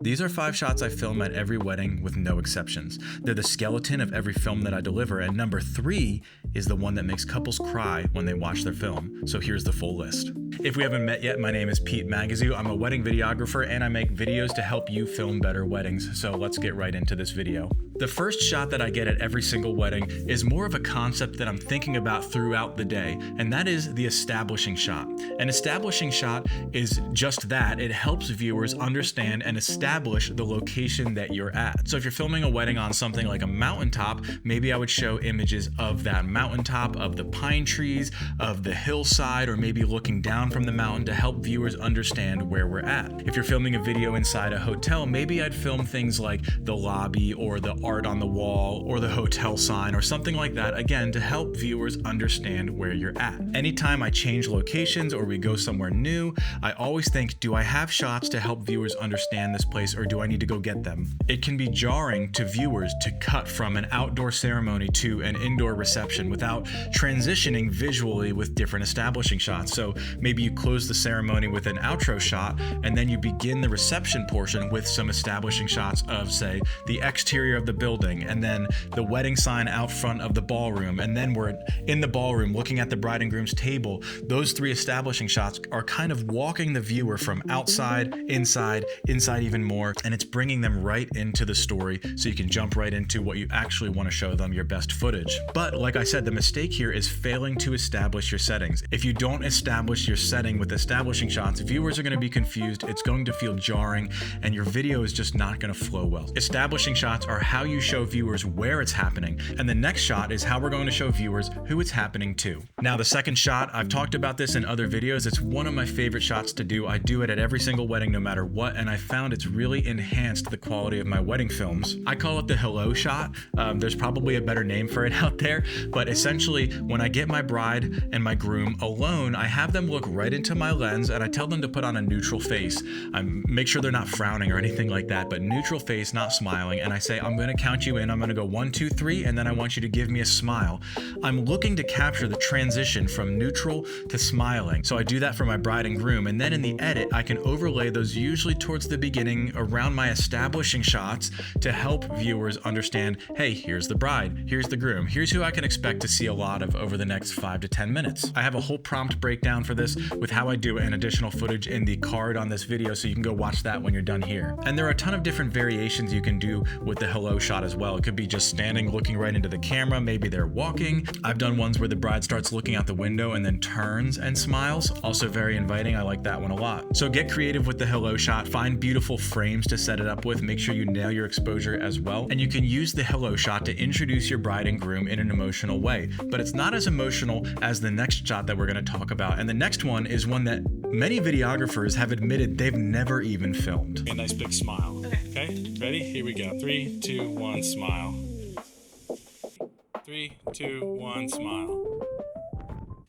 These are 5 shots I film at every wedding with no exceptions. They're the skeleton of every film that I deliver, and number 3 is the one that makes couples cry when they watch their film. So here's the full list. If we haven't met yet, my name is Pete Magazoo. I'm a wedding videographer and I make videos to help you film better weddings. So let's get right into this video. The first shot that I get at every single wedding is more of a concept that I'm thinking about throughout the day, and that is the establishing shot. An establishing shot is just that. It helps viewers understand and establish the location that you're at. So if you're filming a wedding on something like a mountaintop, maybe I would show images of that mountaintop, of the pine trees, of the hillside, or maybe looking down from the mountain to help viewers understand where we're at. If you're filming a video inside a hotel, maybe I'd film things like the lobby or the art on the wall or the hotel sign or something like that, again, to help viewers understand where you're at. Anytime I change locations or we go somewhere new, I always think, do I have shots to help viewers understand this place, or do I need to go get them? It can be jarring to viewers to cut from an outdoor ceremony to an indoor reception without transitioning visually with different establishing shots. So maybe you close the ceremony with an outro shot and then you begin the reception portion with some establishing shots of, say, the exterior of the building, and then the wedding sign out front of the ballroom, and then we're in the ballroom looking at the bride and groom's table. Those 3 establishing shots are kind of walking the viewer from outside, inside even more, and it's bringing them right into the story so you can jump right into what you actually want to show them, your best footage. But like I said, the mistake here is failing to establish your settings. If you don't establish your setting with establishing shots, viewers are going to be confused, it's going to feel jarring, and your video is just not going to flow well. Establishing shots are how you show viewers where it's happening, and the next shot is how we're going to show viewers who it's happening to. Now, the second shot, I've talked about this in other videos. It's one of my favorite shots to do. I do it at every single wedding no matter what, and I found it's really enhanced the quality of my wedding films. I call it the hello shot. There's probably a better name for it out there, but essentially when I get my bride and my groom alone, I have them look right into my lens and I tell them to put on a neutral face. Make sure they're not frowning or anything like that, but neutral face, not smiling, and I say, I'm going to count you in. I'm going to go 1, 2, 3, and then I want you to give me a smile. I'm looking to capture the transition from neutral to smiling. So I do that for my bride and groom, and then in the edit, I can overlay those usually towards the beginning around my establishing shots to help viewers understand, hey, here's the bride, here's the groom, here's who I can expect to see a lot of over the next 5 to 10 minutes. I have a whole prompt breakdown for this with how I do it and additional footage in the card on this video, so you can go watch that when you're done here. And there are a ton of different variations you can do with the hello shot as well. It could be just standing looking right into the camera, maybe they're walking. I've done ones where the bride starts looking out the window and then turns and smiles. Also very inviting, I like that one a lot. So get creative with the hello shot, find beautiful frames to set it up with, make sure you nail your exposure as well. And you can use the hello shot to introduce your bride and groom in an emotional way, but it's not as emotional as the next shot that we're going to talk about. And the next one is one that many videographers have admitted they've never even filmed. A nice big smile. Okay, ready? Here we go. 3, 2, 1, smile. 3, 2, 1, smile.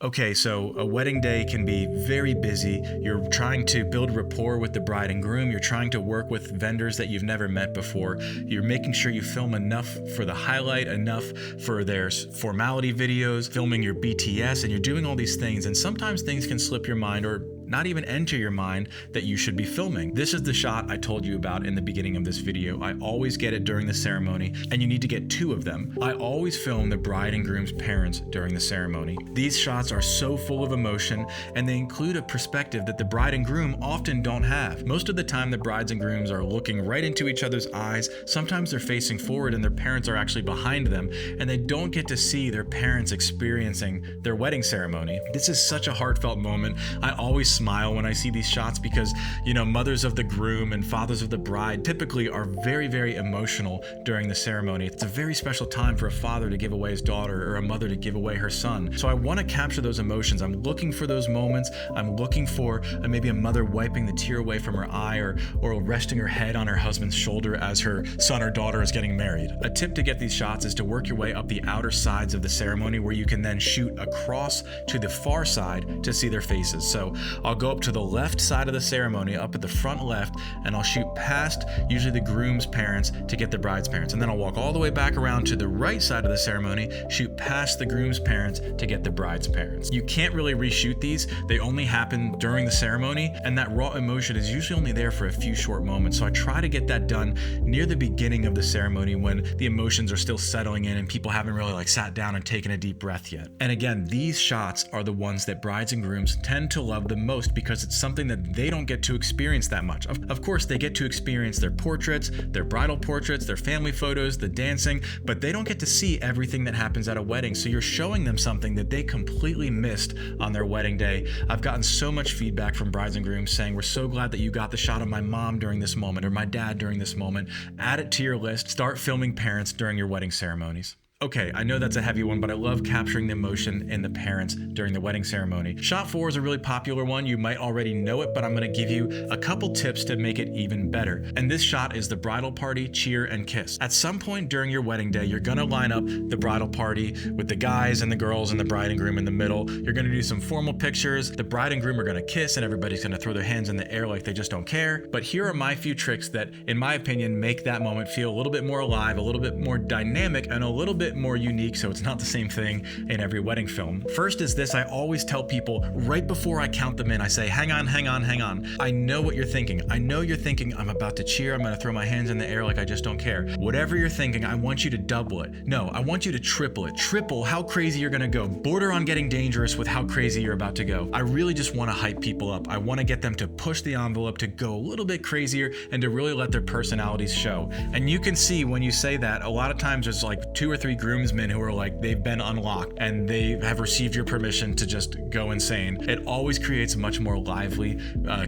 Okay, so a wedding day can be very busy. You're trying to build rapport with the bride and groom. You're trying to work with vendors that you've never met before. You're making sure you film enough for the highlight, enough for their formality videos, filming your BTS, and you're doing all these things. And sometimes things can slip your mind or not even enter your mind that you should be filming. This is the shot I told you about in the beginning of this video. I always get it during the ceremony, and you need to get 2 of them. I always film the bride and groom's parents during the ceremony. These shots are so full of emotion, and they include a perspective that the bride and groom often don't have. Most of the time, the brides and grooms are looking right into each other's eyes. Sometimes they're facing forward and their parents are actually behind them, and they don't get to see their parents experiencing their wedding ceremony. This is such a heartfelt moment. I always smile when I see these shots because, you know, mothers of the groom and fathers of the bride typically are very, very emotional during the ceremony. It's a very special time for a father to give away his daughter or a mother to give away her son. So I want to capture those emotions. I'm looking for those moments. I'm looking for maybe a mother wiping the tear away from her eye or resting her head on her husband's shoulder as her son or daughter is getting married. A tip to get these shots is to work your way up the outer sides of the ceremony where you can then shoot across to the far side to see their faces. So I'll go up to the left side of the ceremony, up at the front left, and I'll shoot past usually the groom's parents to get the bride's parents. And then I'll walk all the way back around to the right side of the ceremony, shoot past the groom's parents to get the bride's parents. You can't really reshoot these. They only happen during the ceremony, and that raw emotion is usually only there for a few short moments. So I try to get that done near the beginning of the ceremony when the emotions are still settling in and people haven't really like sat down and taken a deep breath yet. And again, these shots are the ones that brides and grooms tend to love the most because it's something that they don't get to experience that much. Of course, they get to experience their portraits, their bridal portraits, their family photos, the dancing, but they don't get to see everything that happens at a wedding. So you're showing them something that they completely missed on their wedding day. I've gotten so much feedback from brides and grooms saying, we're so glad that you got the shot of my mom during this moment or my dad during this moment. Add it to your list. Start filming parents during your wedding ceremonies. Okay, I know that's a heavy one, but I love capturing the emotion in the parents during the wedding ceremony. Shot 4 is a really popular one. You might already know it, but I'm going to give you a couple tips to make it even better. And this shot is the bridal party cheer and kiss. At some point during your wedding day, you're going to line up the bridal party with the guys and the girls and the bride and groom in the middle. You're going to do some formal pictures. The bride and groom are going to kiss and everybody's going to throw their hands in the air like they just don't care. But here are my few tricks that, in my opinion, make that moment feel a little bit more alive, a little bit more dynamic, and a little bit more unique, so it's not the same thing in every wedding film. First is this: I always tell people right before I count them in, I say, hang on, hang on, hang on. I know what you're thinking. I know you're thinking, I'm about to cheer, I'm gonna throw my hands in the air like I just don't care. Whatever you're thinking, I want you to double it. No, I want you to triple it. Triple how crazy you're gonna go. Border on getting dangerous with how crazy you're about to go. I really just wanna hype people up. I wanna get them to push the envelope, to go a little bit crazier, and to really let their personalities show. And you can see when you say that, a lot of times there's like 2 or 3 groomsmen who are like, they've been unlocked and they have received your permission to just go insane. It always creates much more lively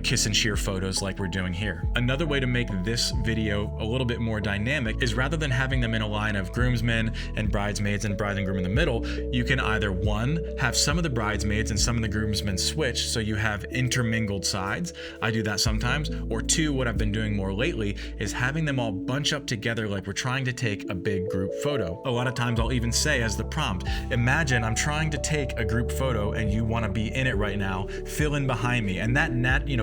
kiss and cheer photos like we're doing here. Another way to make this video a little bit more dynamic is, rather than having them in a line of groomsmen and bridesmaids and bride and groom in the middle, you can either, one, have some of the bridesmaids and some of the groomsmen switch so you have intermingled sides. I do that sometimes. Or 2, what I've been doing more lately is having them all bunch up together like we're trying to take a big group photo. A lot of times I'll even say as the prompt, imagine I'm trying to take a group photo and you want to be in it right now, fill in behind me. And that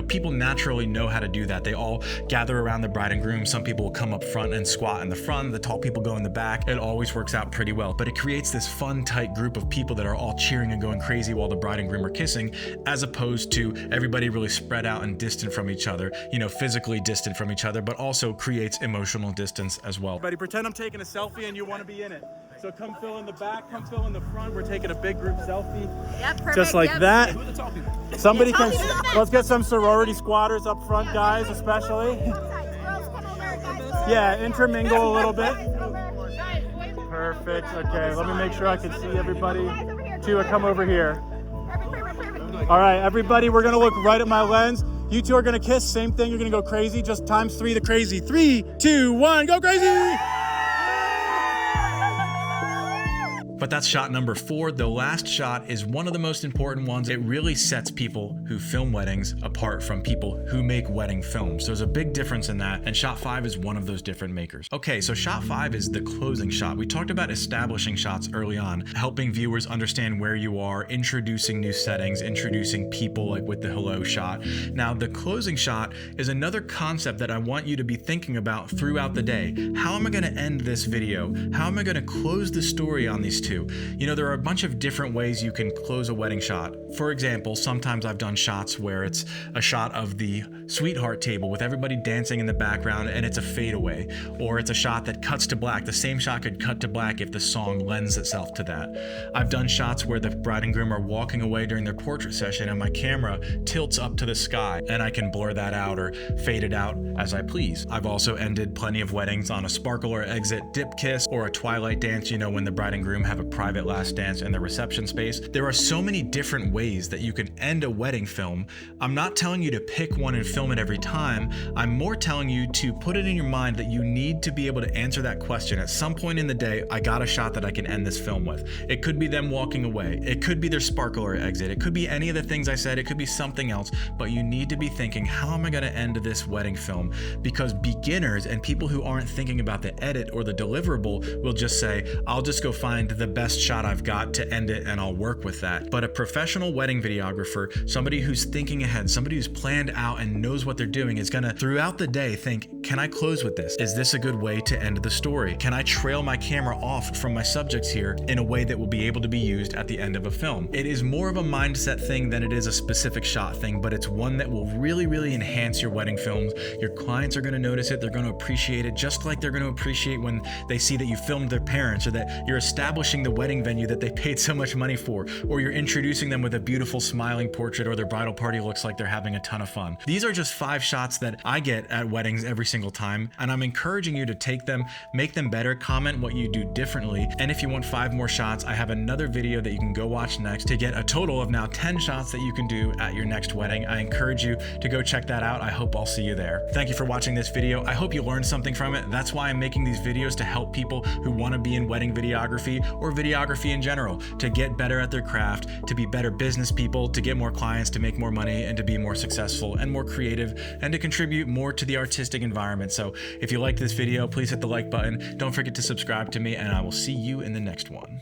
people naturally know how to do that. They all gather around the bride and groom. Some people will come up front and squat in the front, the tall people go in the back. It always works out pretty well, but it creates this fun, tight group of people that are all cheering and going crazy while the bride and groom are kissing, as opposed to everybody really spread out and distant from each other, physically distant from each other, but also creates emotional distance as well. Everybody pretend I'm taking a selfie and you want to be in it. So come fill in the back, come fill in the front. We're taking a big group selfie. Yep, perfect. Just like that. Who are the tall people? Somebody can, let's get some sorority squatters up front, guys, especially. Yeah, intermingle a little bit. Perfect, okay, let me make sure I can see everybody. 2, come over here. All right, everybody, we're gonna look right at my lens. You 2 are gonna kiss, same thing, you're gonna go crazy, just times 3 the crazy. 3, 2, 1, go crazy! But that's shot number 4. The last shot is one of the most important ones. It really sets people who film weddings apart from people who make wedding films. There's a big difference in that, and shot 5 is one of those different makers. Okay, so shot 5 is the closing shot. We talked about establishing shots early on, helping viewers understand where you are, introducing new settings, introducing people, like with the hello shot. Now, the closing shot is another concept that I want you to be thinking about throughout the day. How am I gonna end this video? How am I gonna close the story on these 2? There are a bunch of different ways you can close a wedding shot. For example, sometimes I've done shots where it's a shot of the sweetheart table with everybody dancing in the background and it's a fadeaway, or it's a shot that cuts to black. The same shot could cut to black if the song lends itself to that. I've done shots where the bride and groom are walking away during their portrait session and my camera tilts up to the sky and I can blur that out or fade it out as I please. I've also ended plenty of weddings on a sparkle or exit dip kiss or a twilight dance, when the bride and groom have a private last dance in the reception space. There are so many different ways that you can end a wedding film. I'm not telling you to pick one and film it every time. I'm more telling you to put it in your mind that you need to be able to answer that question. At some point in the day, I got a shot that I can end this film with. It could be them walking away. It could be their sparkle or exit. It could be any of the things I said. It could be something else, but you need to be thinking, how am I going to end this wedding film? Because beginners and people who aren't thinking about the edit or the deliverable will just say, I'll just go find the best shot I've got to end it and I'll work with that. But a professional wedding videographer, somebody who's thinking ahead, somebody who's planned out and knows what they're doing, is gonna throughout the day think, can I close with this? Is this a good way to end the story? Can I trail my camera off from my subjects here in a way that will be able to be used at the end of a film? It is more of a mindset thing than it is a specific shot thing, but it's one that will really, really enhance your wedding films. Your clients are gonna notice it, they're gonna appreciate it, just like they're gonna appreciate when they see that you filmed their parents, or that you're establishing the wedding venue that they paid so much money for, or you're introducing them with a beautiful smiling portrait, or their bridal party looks like they're having a ton of fun. These are just 5 shots that I get at weddings every single time, and I'm encouraging you to take them, make them better, comment what you do differently, and if you want 5 more shots, I have another video that you can go watch next to get a total of now 10 shots that you can do at your next wedding. I encourage you to go check that out. I hope I'll see you there. Thank you for watching this video. I hope you learned something from it. That's why I'm making these videos, to help people who want to be in wedding videography or videography in general, to get better at their craft, to be better business people, to get more clients, to make more money, and to be more successful and more creative, and to contribute more to the artistic environment. So if you liked this video, please hit the like button. Don't forget to subscribe to me, and I will see you in the next one.